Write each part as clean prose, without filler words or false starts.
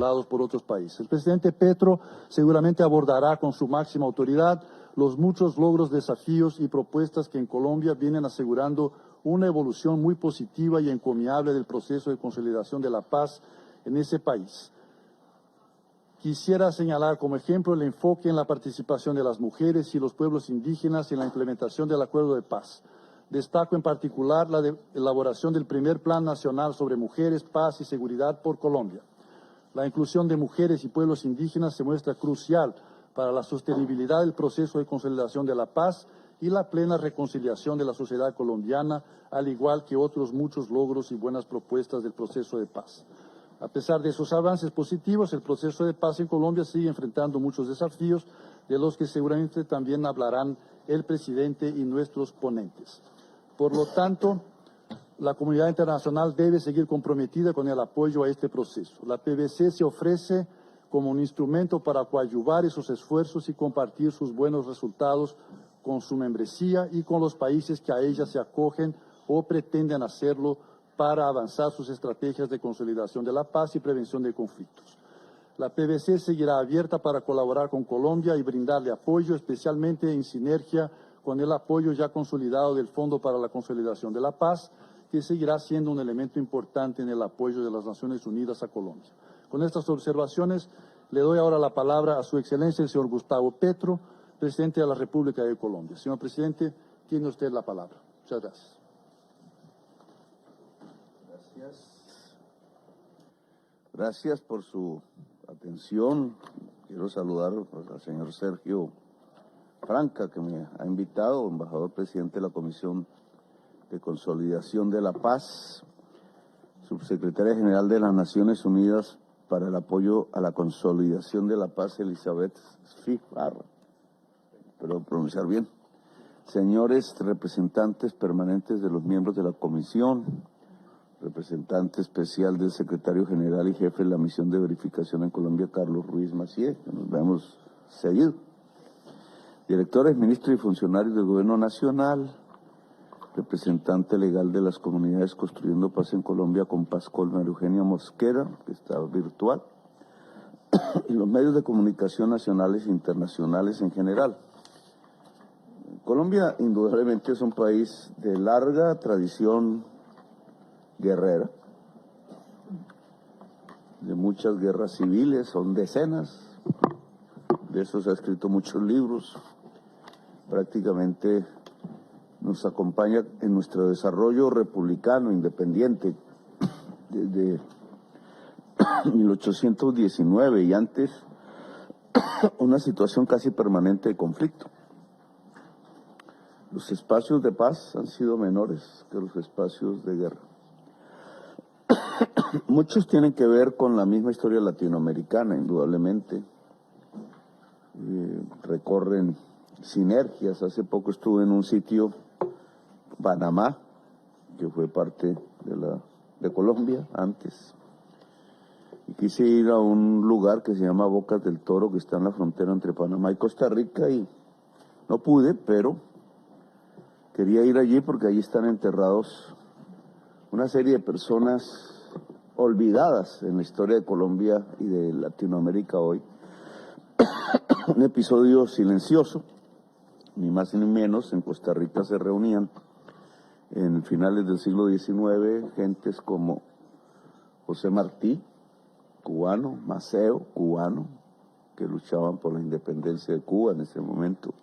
violados por otros países. El presidente Petro seguramente abordará con su máxima autoridad los muchos logros, desafíos y propuestas que en Colombia vienen asegurando una evolución muy positiva y encomiable del proceso de consolidación de la paz en ese país. Quisiera señalar como ejemplo el enfoque en la participación de las mujeres y los pueblos indígenas en la implementación del acuerdo de paz. Destaco en particular la elaboración del primer Plan Nacional sobre Mujeres, Paz y Seguridad por Colombia. La inclusión de mujeres y pueblos indígenas se muestra crucial para la sostenibilidad del proceso de consolidación de la paz y la plena reconciliación de la sociedad colombiana, al igual que otros muchos logros y buenas propuestas del proceso de paz. A pesar de esos avances positivos, el proceso de paz en Colombia sigue enfrentando muchos desafíos, de los que seguramente también hablarán el presidente y nuestros ponentes. Por lo tanto, la comunidad internacional debe seguir comprometida con el apoyo a este proceso. La PBC se ofrece como un instrumento para coadyuvar esos esfuerzos y compartir sus buenos resultados con su membresía y con los países que a ella se acogen o pretenden hacerlo para avanzar sus estrategias de consolidación de la paz y prevención de conflictos. La PBC seguirá abierta para colaborar con Colombia y brindarle apoyo, especialmente en sinergia con el apoyo ya consolidado del Fondo para la Consolidación de la Paz, que seguirá siendo un elemento importante en el apoyo de las Naciones Unidas a Colombia. Con estas observaciones, le doy ahora la palabra a Su Excelencia el señor Gustavo Petro, presidente de la República de Colombia. Señor presidente, tiene usted la palabra. Muchas gracias. Gracias por su atención. Quiero saludar al señor Sergio Franca, que me ha invitado, embajador presidente de la Comisión de Consolidación de la Paz, subsecretaria general de las Naciones Unidas para el apoyo a la consolidación de la paz, Elizabeth Sfibar, espero pronunciar bien, señores representantes permanentes de los miembros de la Comisión, representante especial del secretario general y jefe de la misión de verificación en Colombia, Carlos Ruiz Macié, que nos vemos seguido, directores, ministros y funcionarios del Gobierno Nacional, representante legal de las comunidades Construyendo Paz en Colombia con Pascol, María Eugenia Mosquera, que está virtual, y los medios de comunicación nacionales e internacionales en general. Colombia indudablemente es un país de larga tradición guerrera, de muchas guerras civiles, son decenas, de eso se ha escrito muchos libros, prácticamente nos acompaña en nuestro desarrollo republicano, independiente, desde 1819 y antes una situación casi permanente de conflicto. Los espacios de paz han sido menores que los espacios de guerra. Muchos tienen que ver con la misma historia latinoamericana, indudablemente. Recorren sinergias. Hace poco estuve en un sitio, Panamá, que fue parte de Colombia antes. Y quise ir a un lugar que se llama Bocas del Toro, que está en la frontera entre Panamá y Costa Rica, y no pude, pero quería ir allí porque allí están enterrados una serie de personas olvidadas en la historia de Colombia y de Latinoamérica hoy. Un episodio silencioso, ni más ni menos. En Costa Rica se reunían en finales del siglo XIX gentes como José Martí, cubano, Maceo, cubano, que luchaban por la independencia de Cuba en ese momento,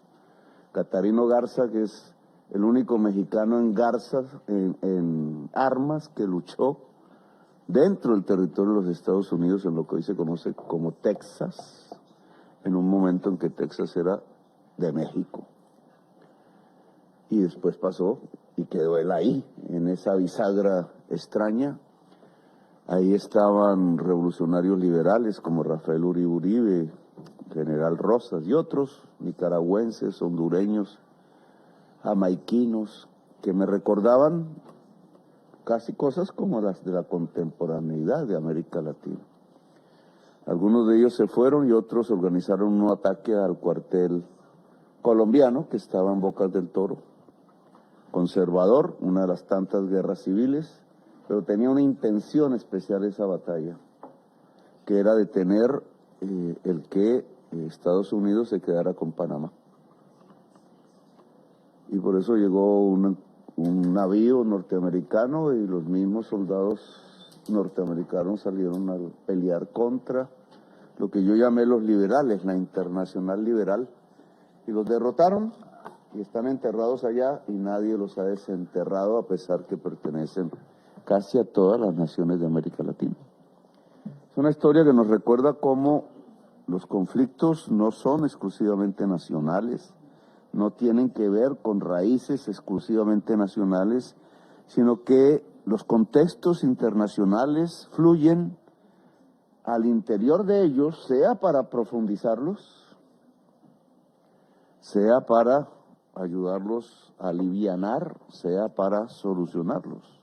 Catarino Garza, que es el único mexicano en garzas, en armas, que luchó dentro del territorio de los Estados Unidos en lo que hoy se conoce como Texas, en un momento en que Texas era de México. Y después pasó y quedó él ahí, en esa bisagra extraña. Ahí estaban revolucionarios liberales como Rafael Uribe Uribe, General Rosas y otros, nicaragüenses, hondureños, jamaiquinos, que me recordaban casi cosas como las de la contemporaneidad de América Latina. Algunos de ellos se fueron y otros organizaron un ataque al cuartel colombiano que estaba en Bocas del Toro, conservador, una de las tantas guerras civiles, pero tenía una intención especial esa batalla. que era detener el que Estados Unidos se quedara con Panamá. Y por eso llegó un navío norteamericano y los mismos soldados norteamericanos salieron a pelear contra lo que yo llamé los liberales, la Internacional Liberal, y los derrotaron y están enterrados allá y nadie los ha desenterrado a pesar que pertenecen casi a todas las naciones de América Latina. Es una historia que nos recuerda cómo los conflictos no son exclusivamente nacionales, no tienen que ver con raíces exclusivamente nacionales, sino que los contextos internacionales fluyen al interior de ellos, sea para profundizarlos, sea para ayudarlos a alivianar, sea para solucionarlos.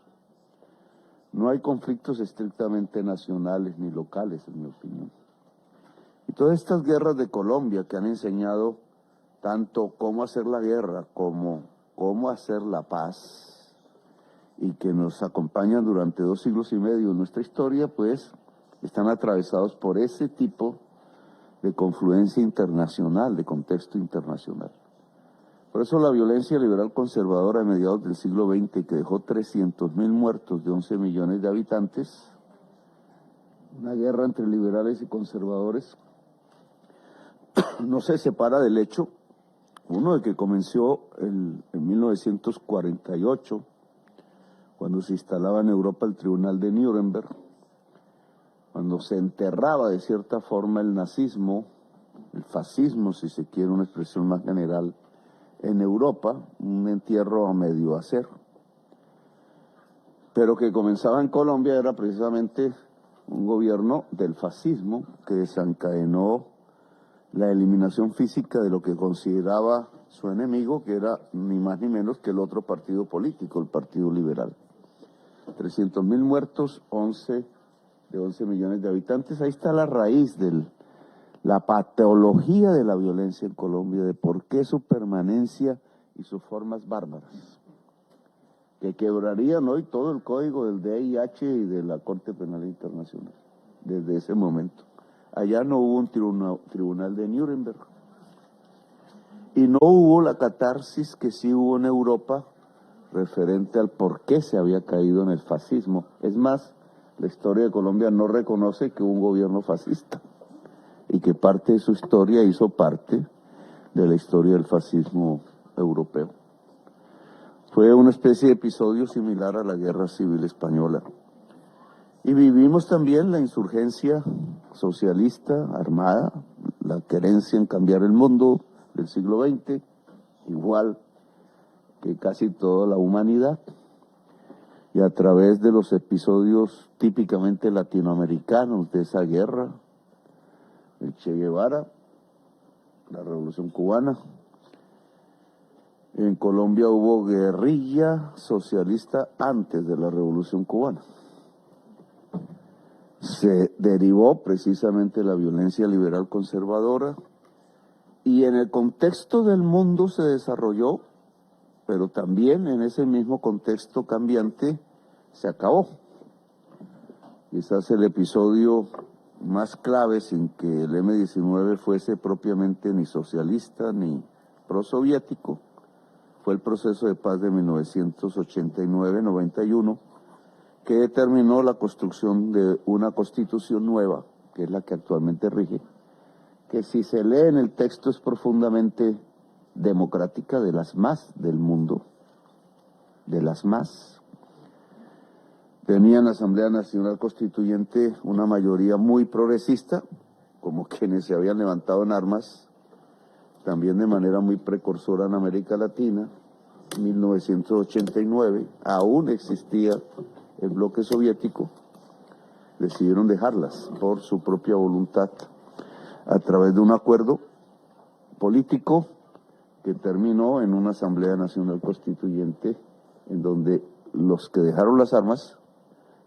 No hay conflictos estrictamente nacionales ni locales, en mi opinión. Y todas estas guerras de Colombia que han enseñado tanto cómo hacer la guerra como cómo hacer la paz y que nos acompañan durante 2 siglos y medio en nuestra historia, pues están atravesados por ese tipo de confluencia internacional, de contexto internacional. Por eso la violencia liberal conservadora de mediados del siglo XX, que dejó 300.000 muertos de 11 millones de habitantes, una guerra entre liberales y conservadores, no se separa del hecho, uno, de que comenzó en 1948, cuando se instalaba en Europa el Tribunal de Nuremberg, cuando se enterraba de cierta forma el nazismo, el fascismo, si se quiere una expresión más general, en Europa, un entierro a medio hacer. Pero que comenzaba en Colombia era precisamente un gobierno del fascismo que desencadenó la eliminación física de lo que consideraba su enemigo, que era ni más ni menos que el otro partido político, el Partido Liberal. 300.000 muertos, 11 millones de habitantes. Ahí está la raíz de la patología de la violencia en Colombia, de por qué su permanencia y sus formas bárbaras, que quebrarían hoy todo el código del DIH y de la Corte Penal Internacional, desde ese momento. Allá no hubo un tribunal de Nuremberg. Y no hubo la catarsis que sí hubo en Europa referente al por qué se había caído en el fascismo. Es más, la historia de Colombia no reconoce que hubo un gobierno fascista y que parte de su historia hizo parte de la historia del fascismo europeo. Fue una especie de episodio similar a la Guerra Civil Española. Y vivimos también la insurgencia socialista armada, la querencia en cambiar el mundo del siglo XX, igual que casi toda la humanidad, y a través de los episodios típicamente latinoamericanos de esa guerra, el Che Guevara, la Revolución Cubana. En Colombia hubo guerrilla socialista antes de la Revolución Cubana. Se derivó precisamente la violencia liberal conservadora y en el contexto del mundo se desarrolló, pero también en ese mismo contexto cambiante se acabó. Quizás el episodio más clave, sin que el M-19 fuese propiamente ni socialista ni prosoviético, fue el proceso de paz de 1989-91, que determinó la construcción de una constitución nueva, que es la que actualmente rige, que si se lee en el texto es profundamente democrática, de las más del mundo, de las más. Tenía en la Asamblea Nacional Constituyente una mayoría muy progresista, como quienes se habían levantado en armas, también de manera muy precursora en América Latina. En 1989 aún existía el bloque soviético, decidieron dejarlas por su propia voluntad a través de un acuerdo político que terminó en una Asamblea Nacional Constituyente en donde los que dejaron las armas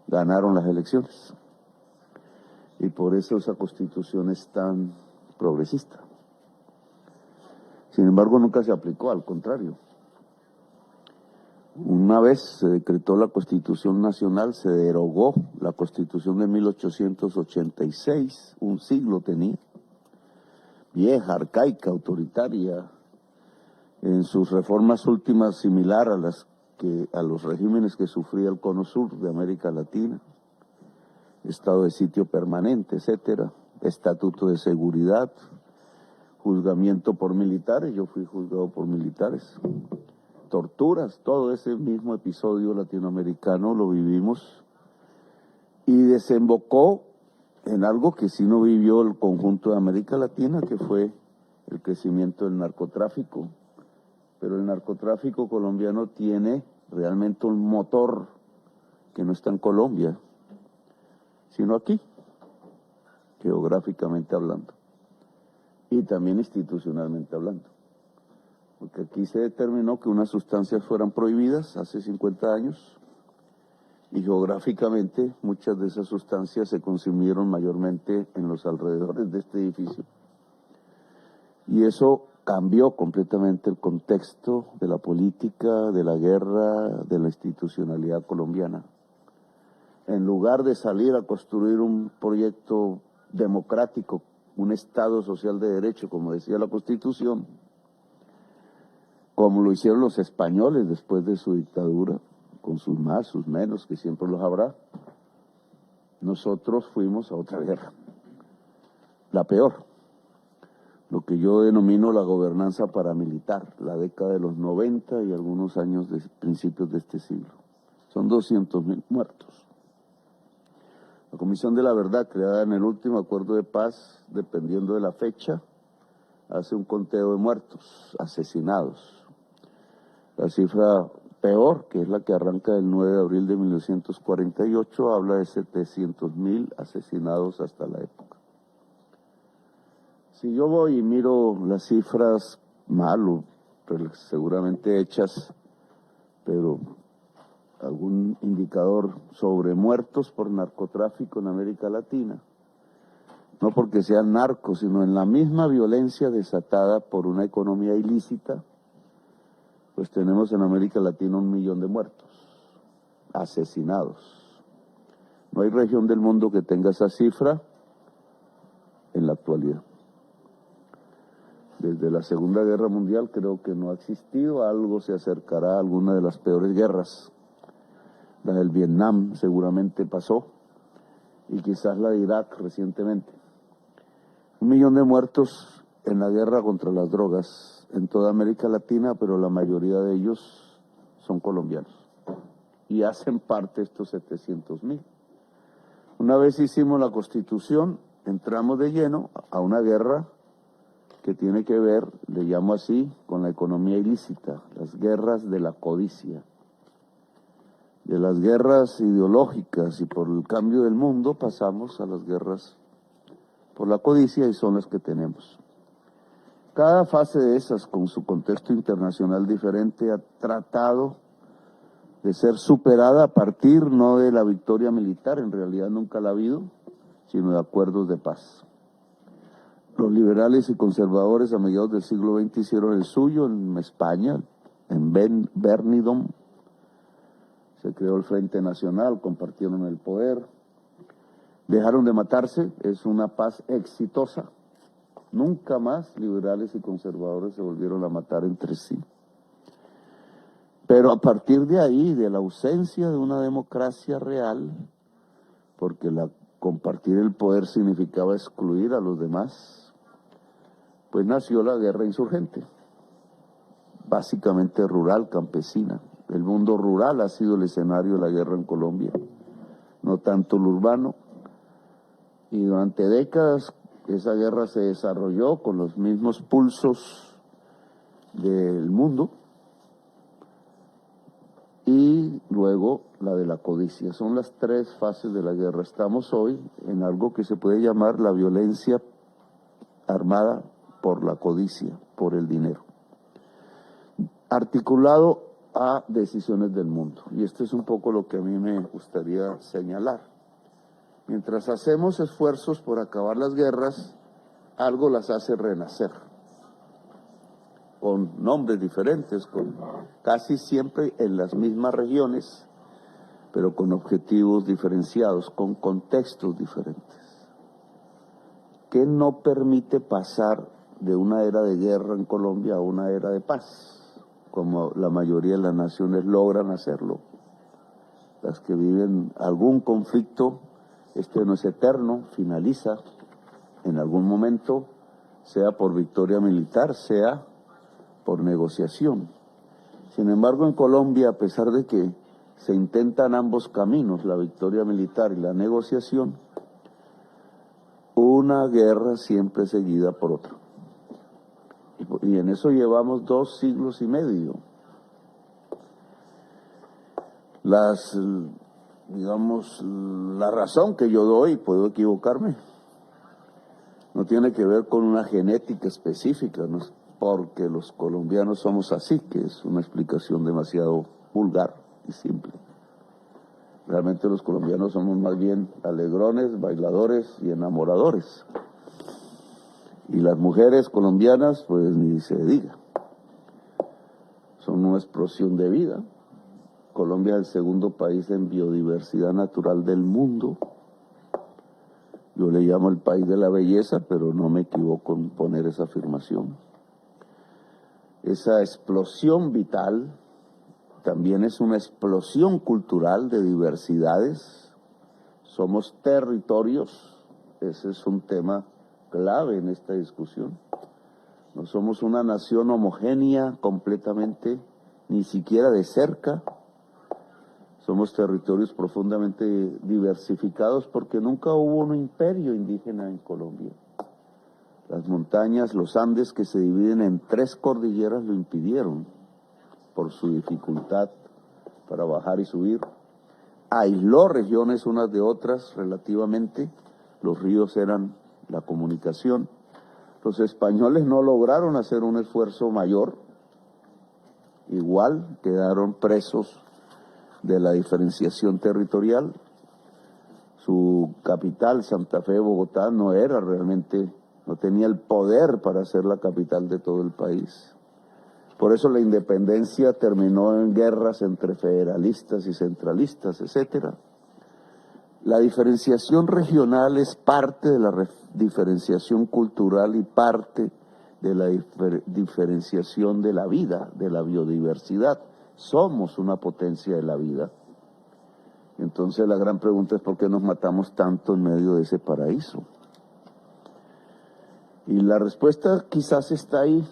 ganaron las elecciones. Y por eso esa constitución es tan progresista. Sin embargo, nunca se aplicó, al contrario. Una vez se decretó la Constitución Nacional, se derogó la Constitución de 1886, un siglo tenía, vieja, arcaica, autoritaria, en sus reformas últimas similar a los regímenes que sufría el Cono Sur de América Latina, estado de sitio permanente, etcétera, estatuto de seguridad, juzgamiento por militares, yo fui juzgado por militares, torturas, todo ese mismo episodio latinoamericano lo vivimos y desembocó en algo que sí no vivió el conjunto de América Latina, que fue el crecimiento del narcotráfico. Pero el narcotráfico colombiano tiene realmente un motor que no está en Colombia, sino aquí, geográficamente hablando, y también institucionalmente hablando. Porque aquí se determinó que unas sustancias fueran prohibidas hace 50 años, y geográficamente muchas de esas sustancias se consumieron mayormente en los alrededores de este edificio. Y eso cambió completamente el contexto de la política, de la guerra, de la institucionalidad colombiana. En lugar de salir a construir un proyecto democrático, un Estado social de derecho, como decía la Constitución, como lo hicieron los españoles después de su dictadura, con sus más, sus menos, que siempre los habrá, nosotros fuimos a otra guerra, la peor, lo que yo denomino la gobernanza paramilitar, la década de los 90 y algunos años de principios de este siglo. Son 200.000 muertos. La Comisión de la Verdad, creada en el último acuerdo de paz, dependiendo de la fecha, hace un conteo de muertos, asesinados. La cifra peor, que es la que arranca el 9 de abril de 1948, habla de 700.000 asesinados hasta la época. Si yo voy y miro las cifras mal, seguramente hechas, pero algún indicador sobre muertos por narcotráfico en América Latina, no porque sean narcos, sino en la misma violencia desatada por una economía ilícita, pues tenemos en América Latina 1 millón de muertos, asesinados. No hay región del mundo que tenga esa cifra en la actualidad. Desde la Segunda Guerra Mundial creo que no ha existido, algo se acercará a alguna de las peores guerras. La del Vietnam seguramente pasó, y quizás la de Irak recientemente. 1 millón de muertos en la guerra contra las drogas en toda América Latina, pero la mayoría de ellos son colombianos, y hacen parte de estos 700.000. Una vez hicimos la Constitución, entramos de lleno a una guerra que tiene que ver, le llamo así, con la economía ilícita, las guerras de la codicia. De las guerras ideológicas y por el cambio del mundo pasamos a las guerras por la codicia, y son las que tenemos. Cada fase de esas, con su contexto internacional diferente, ha tratado de ser superada a partir no de la victoria militar, en realidad nunca la ha habido, sino de acuerdos de paz. Los liberales y conservadores a mediados del siglo XX hicieron el suyo en España, en Benidorm. Se creó el Frente Nacional, compartieron el poder, dejaron de matarse, es una paz exitosa. Nunca más liberales y conservadores se volvieron a matar entre sí. Pero a partir de ahí, de la ausencia de una democracia real, porque compartir el poder significaba excluir a los demás, pues nació la guerra insurgente, básicamente rural, campesina. El mundo rural ha sido el escenario de la guerra en Colombia, no tanto el urbano. Y durante décadas esa guerra se desarrolló con los mismos pulsos del mundo, y luego la de la codicia. Son las 3 fases de la guerra. Estamos hoy en algo que se puede llamar la violencia armada por la codicia, por el dinero, articulado a decisiones del mundo. Y esto es un poco lo que a mí me gustaría señalar. Mientras hacemos esfuerzos por acabar las guerras, algo las hace renacer. con nombres diferentes, casi siempre en las mismas regiones, pero con objetivos diferenciados, con contextos diferentes. ¿Qué no permite pasar de una era de guerra en Colombia a una era de paz, como la mayoría de las naciones logran hacerlo? Las que viven algún conflicto, este no es eterno, finaliza en algún momento, sea por victoria militar, sea por negociación. Sin embargo, en Colombia, a pesar de que se intentan ambos caminos, la victoria militar y la negociación, una guerra siempre seguida por otra. Y en eso llevamos 2 siglos y medio. La razón que yo doy, puedo equivocarme, no tiene que ver con una genética específica, no es porque los colombianos somos así, que es una explicación demasiado vulgar y simple. Realmente los colombianos somos más bien alegrones, bailadores y enamoradores. Y las mujeres colombianas, pues ni se diga, son una explosión de vida. Colombia es el segundo país en biodiversidad natural del mundo. Yo le llamo el país de la belleza, pero no me equivoco en poner esa afirmación. Esa explosión vital también es una explosión cultural de diversidades. Somos territorios, ese es un tema clave en esta discusión. No somos una nación homogénea completamente, ni siquiera de cerca. Somos territorios profundamente diversificados porque nunca hubo un imperio indígena en Colombia. Las montañas, los Andes, que se dividen en 3 cordilleras, lo impidieron por su dificultad para bajar y subir. Aisló regiones unas de otras relativamente. Los ríos eran la comunicación. Los españoles no lograron hacer un esfuerzo mayor. Igual quedaron presos de la diferenciación territorial. Su capital, Santa Fe, Bogotá, no era realmente, no tenía el poder para ser la capital de todo el país. Por eso la independencia terminó en guerras entre federalistas y centralistas, etcétera. La diferenciación regional es parte de la diferenciación cultural y parte de la diferenciación de la vida, de la biodiversidad. Somos una potencia de la vida. Entonces la gran pregunta es ¿por qué nos matamos tanto en medio de ese paraíso? Y la respuesta quizás está ahí,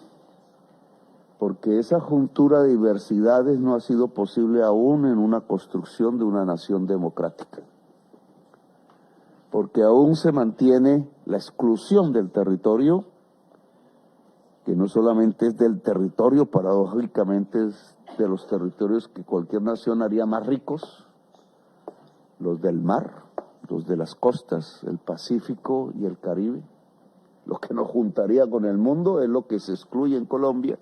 porque esa juntura de diversidades no ha sido posible aún en una construcción de una nación democrática. Porque aún se mantiene la exclusión del territorio, que no solamente es del territorio, paradójicamente es de los territorios que cualquier nación haría más ricos, los del mar, los de las costas, el Pacífico y el Caribe. Lo que nos juntaría con el mundo es lo que se excluye en Colombia,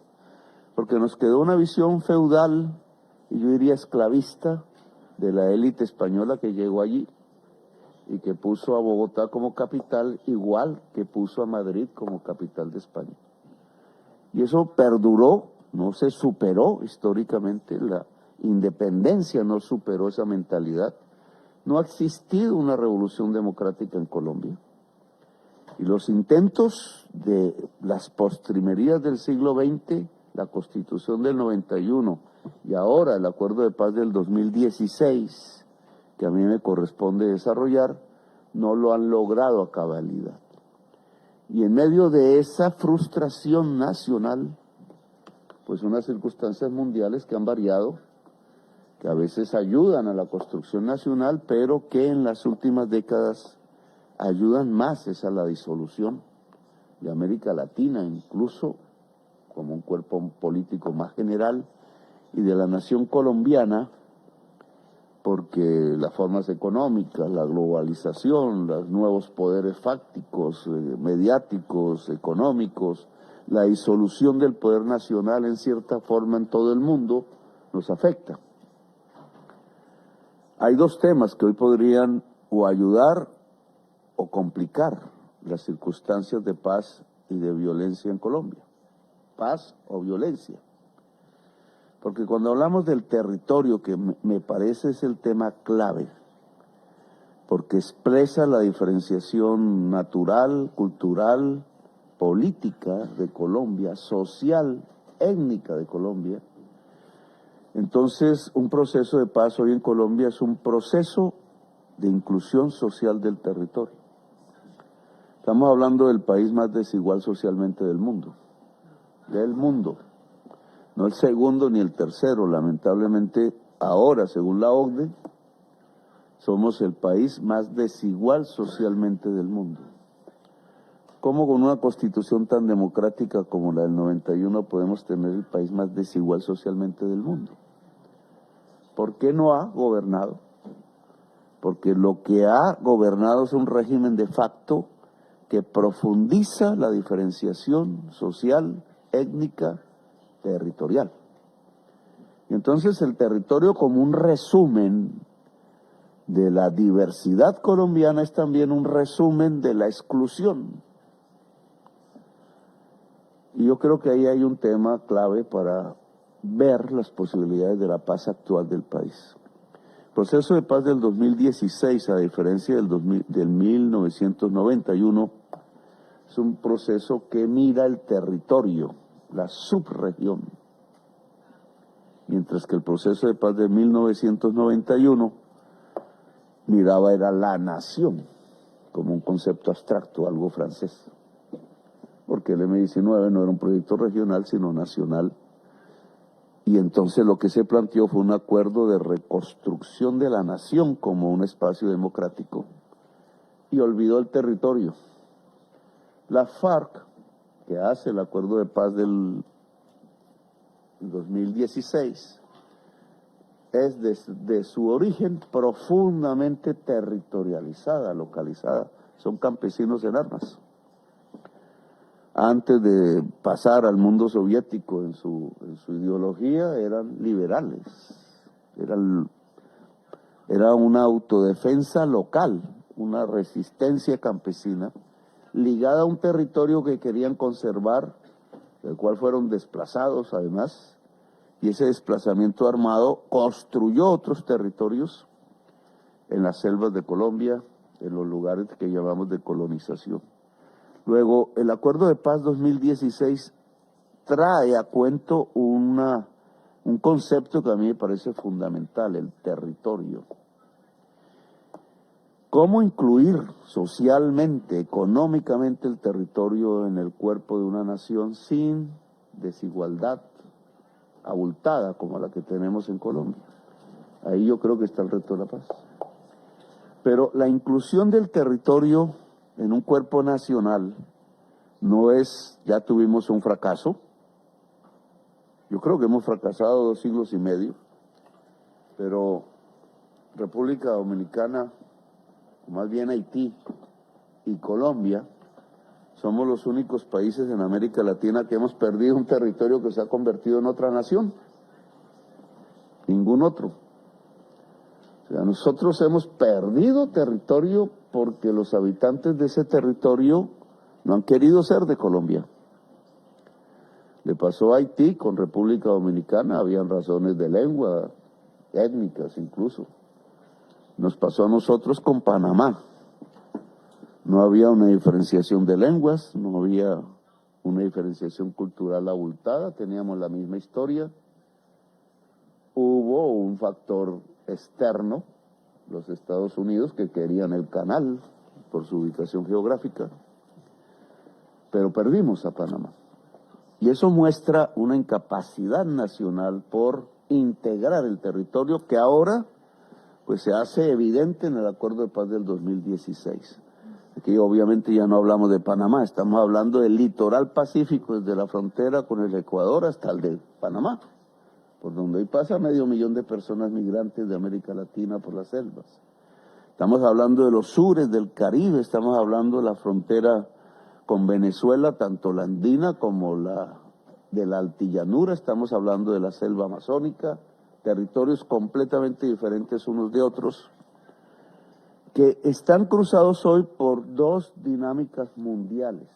porque nos quedó una visión feudal, y yo diría esclavista, de la élite española que llegó allí y que puso a Bogotá como capital, igual que puso a Madrid como capital de España. Y eso perduró, no se superó históricamente, la independencia no superó esa mentalidad. No ha existido una revolución democrática en Colombia. Y los intentos de las postrimerías del siglo XX, la Constitución del 91 y ahora el Acuerdo de Paz del 2016, que a mí me corresponde desarrollar, no lo han logrado a cabalidad. Y en medio de esa frustración nacional, pues unas circunstancias mundiales que han variado, que a veces ayudan a la construcción nacional, pero que en las últimas décadas ayudan más es a la disolución de América Latina, incluso como un cuerpo político más general, y de la nación colombiana, porque las formas económicas, la globalización, los nuevos poderes fácticos, mediáticos, económicos, la disolución del poder nacional en cierta forma en todo el mundo, nos afecta. Hay 2 temas que hoy podrían o ayudar o complicar las circunstancias de paz y de violencia en Colombia. paz o violencia. Porque cuando hablamos del territorio, que me parece es el tema clave, porque expresa la diferenciación natural, cultural, política de Colombia, social, étnica de Colombia. Entonces, un proceso de paz hoy en Colombia es un proceso de inclusión social del territorio. Estamos hablando del país más desigual socialmente del mundo. No el segundo ni el tercero, lamentablemente ahora, según la OCDE, somos el país más desigual socialmente del mundo. ¿Cómo con una constitución tan democrática como la del 91 podemos tener el país más desigual socialmente del mundo? ¿Por qué no ha gobernado? Porque lo que ha gobernado es un régimen de facto que profundiza la diferenciación social, étnica, territorial. Y entonces el territorio, como un resumen de la diversidad colombiana, es también un resumen de la exclusión. Y yo creo que ahí hay un tema clave para ver las posibilidades de la paz actual del país. El proceso de paz del 2016, a diferencia del 1991, es un proceso que mira el territorio, la subregión, mientras que el proceso de paz de 1991 miraba era la nación, como un concepto abstracto, algo francés, porque el M-19 no era un proyecto regional, sino nacional, y entonces lo que se planteó fue un acuerdo de reconstrucción de la nación como un espacio democrático, y olvidó el territorio. La FARC, que hace el acuerdo de paz del 2016, es de su origen profundamente territorializada, localizada. Son campesinos en armas. Antes de pasar al mundo soviético en su ideología, eran liberales. Era una autodefensa local, una resistencia campesina, ligada a un territorio que querían conservar, del cual fueron desplazados además, y ese desplazamiento armado construyó otros territorios en las selvas de Colombia, en los lugares que llamamos de colonización. Luego, el Acuerdo de Paz 2016 trae a cuento un concepto que a mí me parece fundamental, el territorio. ¿Cómo incluir socialmente, económicamente el territorio en el cuerpo de una nación sin desigualdad abultada como la que tenemos en Colombia? Ahí yo creo que está el reto de la paz. Pero la inclusión del territorio en un cuerpo nacional no es, ya tuvimos un fracaso. Yo creo que hemos fracasado 2 siglos y medio, pero República Dominicana, más bien Haití y Colombia, somos los únicos países en América Latina que hemos perdido un territorio que se ha convertido en otra nación. Ningún otro. O sea, nosotros hemos perdido territorio porque los habitantes de ese territorio no han querido ser de Colombia. Le pasó a Haití con República Dominicana, habían razones de lengua, étnicas incluso. Nos pasó a nosotros con Panamá. No había una diferenciación de lenguas, no había una diferenciación cultural abultada, teníamos la misma historia. Hubo un factor externo, los Estados Unidos, que querían el canal por su ubicación geográfica, pero perdimos a Panamá. Y eso muestra una incapacidad nacional por integrar el territorio que ahora pues se hace evidente en el Acuerdo de Paz del 2016. Aquí obviamente ya no hablamos de Panamá, estamos hablando del litoral pacífico, desde la frontera con el Ecuador hasta el de Panamá, por donde hoy pasa 500,000 de personas migrantes de América Latina por las selvas. Estamos hablando de los sures del Caribe, estamos hablando de la frontera con Venezuela, tanto la andina como la de la altillanura, estamos hablando de la selva amazónica, territorios completamente diferentes unos de otros, que están cruzados hoy por 2 dinámicas mundiales.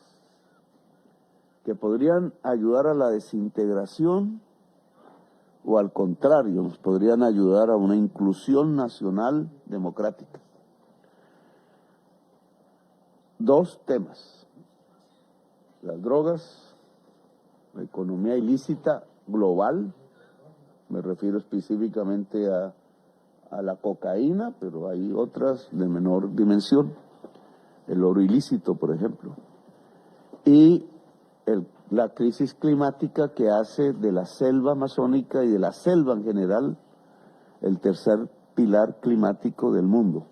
que podrían ayudar a la desintegración o al contrario, nos podrían ayudar a una inclusión nacional democrática. Dos temas: las drogas, la economía ilícita global, me refiero específicamente a la cocaína, pero hay otras de menor dimensión, el oro ilícito, por ejemplo, y la crisis climática que hace de la selva amazónica y de la selva en general el tercer pilar climático del mundo.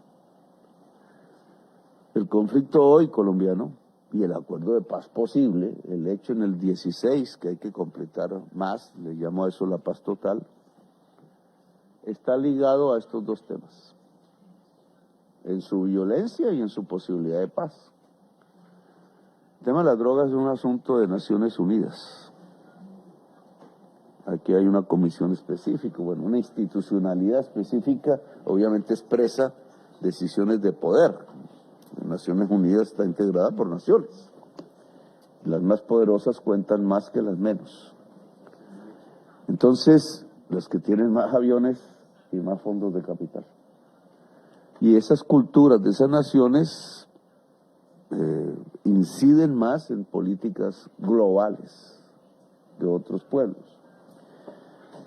El conflicto hoy colombiano y el acuerdo de paz posible, el hecho en el 16, que hay que completar más, le llamo a eso la paz total, está ligado a estos dos temas, en su violencia y en su posibilidad de paz. El tema de las drogas es un asunto de Naciones Unidas. Aquí hay una comisión específica, bueno, una institucionalidad específica, obviamente expresa decisiones de poder. Naciones Unidas está integrada por naciones. Las más poderosas cuentan más que las menos. Entonces, las que tienen más aviones y más fondos de capital. Y esas culturas de esas naciones inciden más en políticas globales de otros pueblos.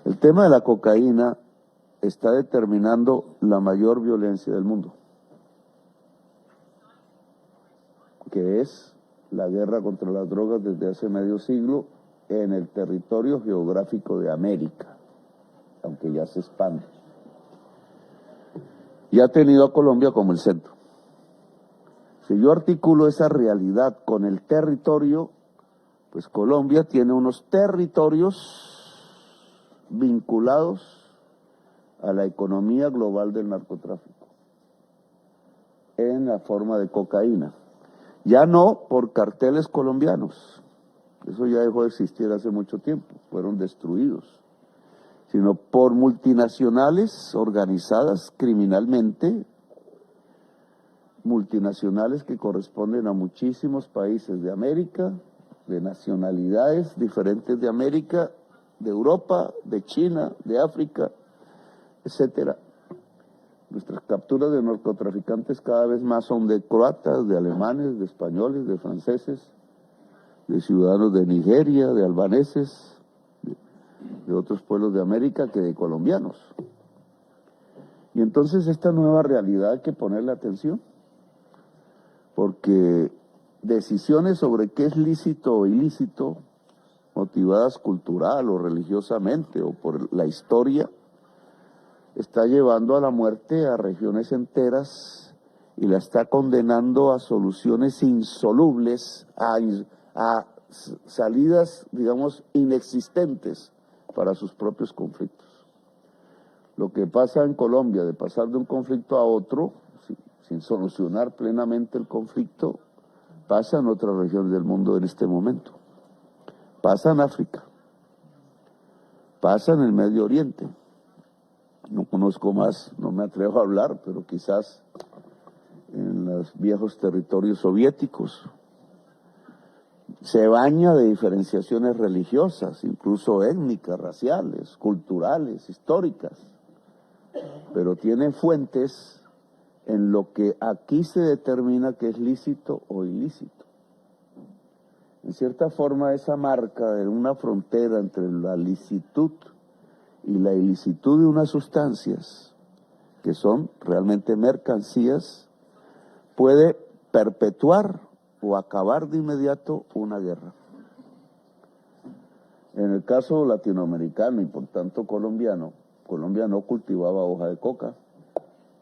El tema de la cocaína está determinando la mayor violencia del mundo, que es la guerra contra las drogas desde hace medio siglo en el territorio geográfico de América, aunque ya se expande. Y ha tenido a Colombia como el centro. Si yo articulo esa realidad con el territorio, pues Colombia tiene unos territorios vinculados a la economía global del narcotráfico, en la forma de cocaína. Ya no por carteles colombianos, eso ya dejó de existir hace mucho tiempo, fueron destruidos, sino por multinacionales organizadas criminalmente, multinacionales que corresponden a muchísimos países de América, de nacionalidades diferentes de América, de Europa, de China, de África, etcétera. Nuestras capturas de narcotraficantes cada vez más son de croatas, de alemanes, de españoles, de franceses, de ciudadanos de Nigeria, de albaneses, de otros pueblos de América que de colombianos. Y entonces esta nueva realidad hay que ponerle atención, porque decisiones sobre qué es lícito o ilícito, motivadas cultural o religiosamente o por la historia, está llevando a la muerte a regiones enteras y la está condenando a soluciones insolubles, a salidas, digamos, inexistentes para sus propios conflictos. Lo que pasa en Colombia, de pasar de un conflicto a otro, sin solucionar plenamente el conflicto, pasa en otras regiones del mundo en este momento. Pasa en África, pasa en el Medio Oriente. No conozco más, no me atrevo a hablar, pero quizás en los viejos territorios soviéticos. Se baña de diferenciaciones religiosas, incluso étnicas, raciales, culturales, históricas, pero tiene fuentes en lo que aquí se determina que es lícito o ilícito. En cierta forma, esa marca de una frontera entre la licitud y la ilicitud de unas sustancias, que son realmente mercancías, puede perpetuar o acabar de inmediato una guerra. En el caso latinoamericano y por tanto colombiano, Colombia no cultivaba hoja de coca,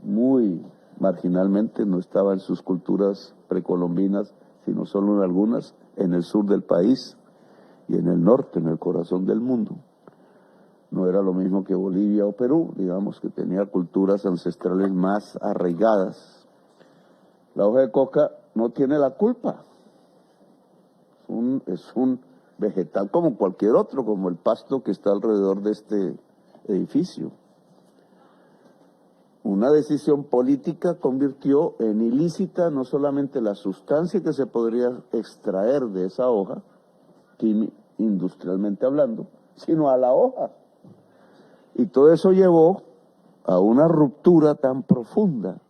muy marginalmente, no estaba en sus culturas precolombinas, sino solo en algunas, en el sur del país y en el norte, en el corazón del mundo. No era lo mismo que Bolivia o Perú, digamos que tenía culturas ancestrales más arraigadas. La hoja de coca no tiene la culpa, es un vegetal como cualquier otro, como el pasto que está alrededor de este edificio. Una decisión política convirtió en ilícita no solamente la sustancia que se podría extraer de esa hoja, industrialmente hablando, sino a la hoja. Y todo eso llevó a una ruptura tan profunda,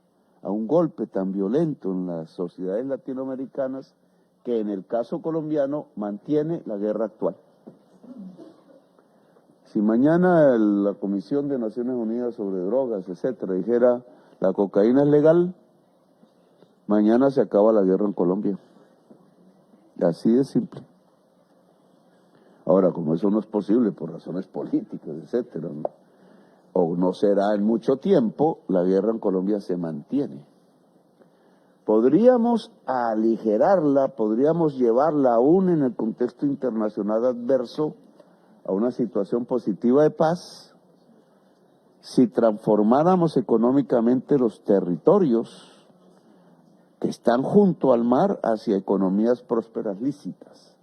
a un golpe tan violento en las sociedades latinoamericanas, que en el caso colombiano mantiene la guerra actual. Si mañana la Comisión de Naciones Unidas sobre Drogas, etcétera, dijera la cocaína es legal, mañana se acaba la guerra en Colombia. Así de simple. Ahora, como eso no es posible por razones políticas, etcétera, ¿no? O no será en mucho tiempo, la guerra en Colombia se mantiene. Podríamos aligerarla, podríamos llevarla aún en el contexto internacional adverso a una situación positiva de paz si transformáramos económicamente los territorios que están junto al mar hacia economías prósperas lícitas.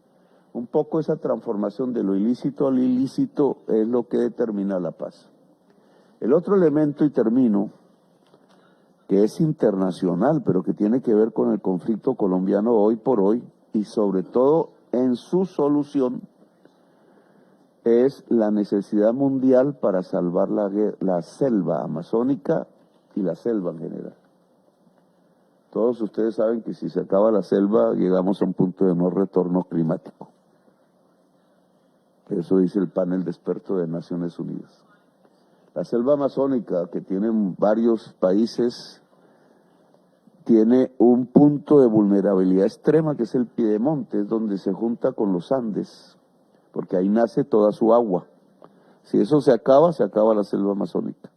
Un poco esa transformación de lo ilícito al ilícito es lo que determina la paz. El otro elemento, y termino, que es internacional, pero que tiene que ver con el conflicto colombiano hoy por hoy, y sobre todo en su solución, es la necesidad mundial para salvar la selva amazónica y la selva en general. Todos ustedes saben que si se acaba la selva, llegamos a un punto de no retorno climático. Eso dice el panel de expertos de Naciones Unidas. La selva amazónica, que tienen varios países, tiene un punto de vulnerabilidad extrema, que es el piedemonte, es donde se junta con los Andes, porque ahí nace toda su agua. Si eso se acaba la selva amazónica.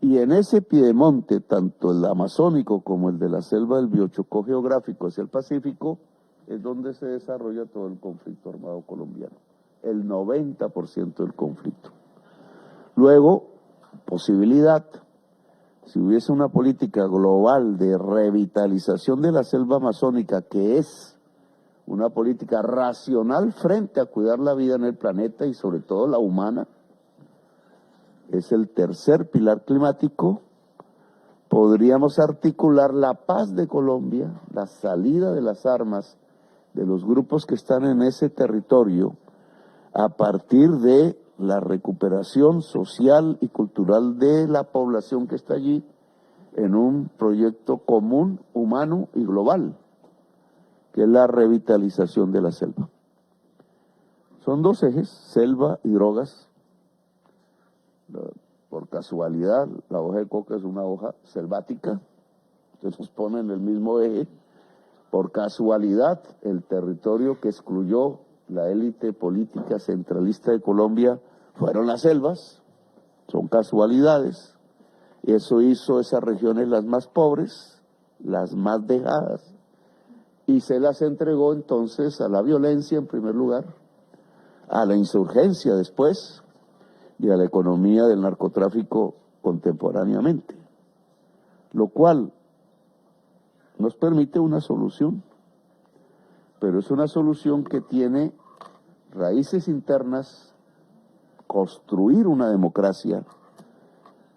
Y en ese piedemonte, tanto el amazónico como el de la selva del Biochocó geográfico hacia el Pacífico, es donde se desarrolla todo el conflicto armado colombiano. El 90% del conflicto. Luego, posibilidad, si hubiese una política global de revitalización de la selva amazónica, que es una política racional frente a cuidar la vida en el planeta y sobre todo la humana, es el tercer pilar climático, podríamos articular la paz de Colombia, la salida de las armas de los grupos que están en ese territorio, a partir de la recuperación social y cultural de la población que está allí, en un proyecto común, humano y global, que es la revitalización de la selva. Son dos ejes, selva y drogas. Por casualidad, la hoja de coca es una hoja selvática, entonces nos ponen el mismo eje. Por casualidad, el territorio que excluyó la élite política centralista de Colombia fueron las selvas, son casualidades, y eso hizo esas regiones las más pobres, las más dejadas, y se las entregó entonces a la violencia en primer lugar, a la insurgencia después, y a la economía del narcotráfico contemporáneamente, lo cual nos permite una solución, pero es una solución que tiene raíces internas, construir una democracia,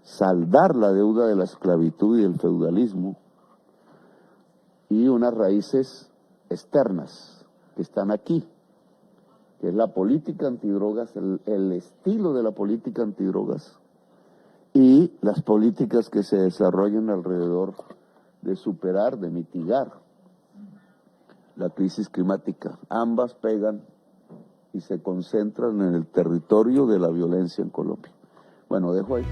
saldar la deuda de la esclavitud y del feudalismo, y unas raíces externas que están aquí, que es la política antidrogas, el estilo de la política antidrogas y las políticas que se desarrollan alrededor de superar, de mitigar la crisis climática. Ambas pegan y se concentran en el territorio de la violencia en Colombia. Bueno, dejo ahí.